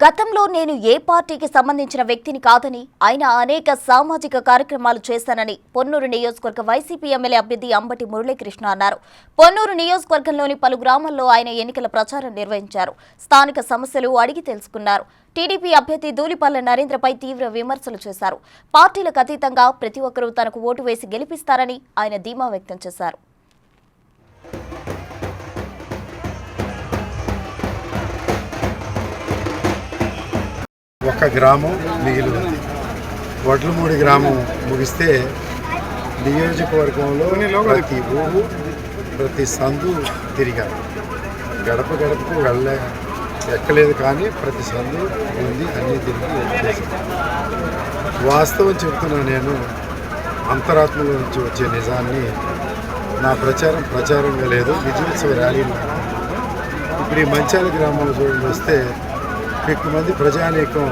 గతంలో నేను ఏ పార్టీకి సంబంధించిన వ్యక్తిని కాదని ఆయన అనేక సామాజిక కార్యక్రమాలు చేశానని పొన్నూరు నియోజకవర్గ వైసీపీ ఎమ్మెల్యే అభ్యర్థి అంబటి మురళీకృష్ణ అన్నారు. పొన్నూరు నియోజకవర్గంలోని పలు గ్రామాల్లో ఆయన ఎన్నికల ప్రచారం నిర్వహించారు. స్థానిక సమస్యలు అడిగి తెలుసుకున్నారు. టీడీపీ అభ్యర్థి ధూళిపాళ్ల నరేంద్రపై తీవ్ర విమర్శలు చేశారు. పార్టీలకు అతీతంగా ప్రతి ఒక్కరూ తనకు ఓటు వేసి గెలిపిస్తారని ఆయన ధీమా వ్యక్తం చేశారు. ఒక గ్రామం మిగిలి ఉంది. వడ్లమూడి గ్రామం ముగిస్తే నియోజకవర్గంలో ప్రతి ఊరు ప్రతి సందు తిరిగారు. గడప గడపకు ఎక్కలేదు, కానీ ప్రతి సందు ఉంది, అన్నీ తిరిగి చేశాను. వాస్తవం చెబుతున్నా, నేను అంతరాత్మలో నుంచి వచ్చే నిజాన్ని నా ప్రచారంగా లేదు, విజయోత్సవ ర్యాలీలు. ఇప్పుడు ఈ మంచాల గ్రామంలో చూడండి, వస్తే ఎక్కువ మంది ప్రజానీకం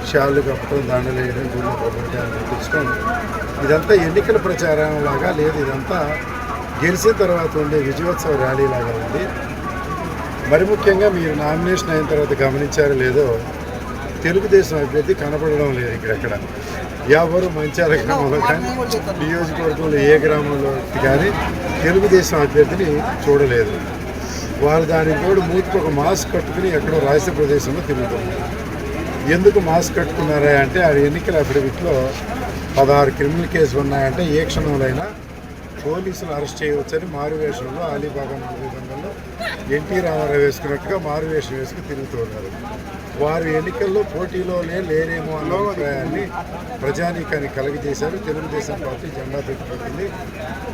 షాళ్ళు కప్పడం, దండలు వేయడం, గుళ్ళు కొబ్బరికాయలు తెచ్చుకొని, ఇదంతా ఎన్నికల ప్రచారం లాగా లేదు, ఇదంతా గెలిచిన తర్వాత ఉండే విజయోత్సవ ర్యాలీ లాగా ఉంది. మరి ముఖ్యంగా మీరు నామినేషన్ అయిన తర్వాత గమనించారో లేదో, తెలుగుదేశం అభ్యర్థి కనపడడం లేదు ఇక్కడెక్కడ. ఎవరు మంచాల గ్రామంలో కానీ నియోజకవర్గంలో ఏ గ్రామంలో కానీ తెలుగుదేశం అభ్యర్థిని చూడలేదు. వారు దానికి తోడు మూతికి ఒక మాస్క్ కట్టుకుని ఎక్కడో రహస్య ప్రదేశంలో తిరుగుతున్నారు. ఎందుకు మాస్క్ కట్టుకున్నారా అంటే, ఆ ఎన్నికల అఫిడవిట్లో 16 క్రిమినల్ కేసులు ఉన్నాయంటే ఏ క్షణంలోనైనా పోలీసులు అరెస్ట్ చేయవచ్చని మారువేషంలో అలీబాగా విధంగా ఎన్టీ రామారావు వేసుకున్నట్టుగా మారువేషం వేసుకుని తిరుగుతూ ఉన్నారు. వారు ఎన్నికల్లో పోటీలోనే లేరేమో అన్న అభిప్రాయాన్ని ప్రజానీకాన్ని కలగజేశారు. తెలుగుదేశం పార్టీ జెండా పెట్టుకుంటుంది.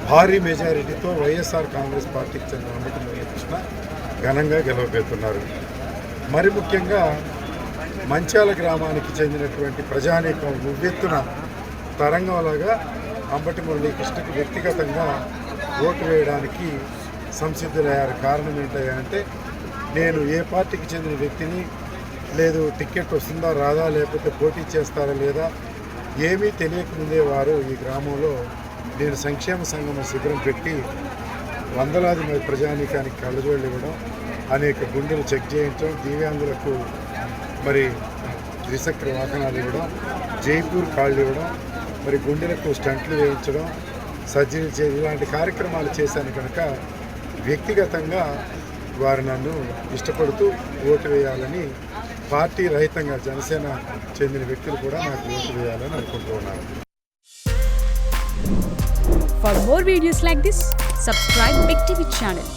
భారీ మెజారిటీతో వైఎస్ఆర్ కాంగ్రెస్ పార్టీకి చెందిన అంబటి మురళీకృష్ణ ఘనంగా గెలవబోతున్నారు. మరి ముఖ్యంగా మంచాల గ్రామానికి చెందినటువంటి ప్రజానీకం ఉవ్వెత్తున తరంగంలాగా అంబటి మురళీకృష్ణకి వ్యక్తిగతంగా ఓటు వేయడానికి సంసిద్ధులయ్యారు. కారణం ఏంటంటే, నేను ఏ పార్టీకి చెందిన వ్యక్తిని, లేదు టికెట్ వస్తుందా రాదా, లేకపోతే పోటీ చేస్తారా లేదా ఏమీ తెలియకముందే వారు ఈ గ్రామంలో నేను సంక్షేమ సంఘం శిబిరం పెట్టి వందలాది మంది ప్రజానీకానికి కళ్ళజోళ్ళు ఇవ్వడం, అనేక గుండెలు చెక్ చేయించడం, దివ్యాంగులకు మరి ద్విచక్ర వాహనాలు ఇవ్వడం, జైపూర్ కాళ్ళు ఇవ్వడం, మరి గుండెలకు స్టంట్లు వేయించడం, సర్జరీ చేయడం, ఇలాంటి కార్యక్రమాలు చేశాను కనుక వ్యక్తిగతంగా వారు నన్ను ఇష్టపడుతూ ఓటు వేయాలని, పార్టీ రహితంగా జనసేన చెందిన వ్యక్తులు కూడా నాకు ఓటు వేయాలని అనుకుంటూ ఉన్నారు. For more videos like this, subscribe Big TV channel.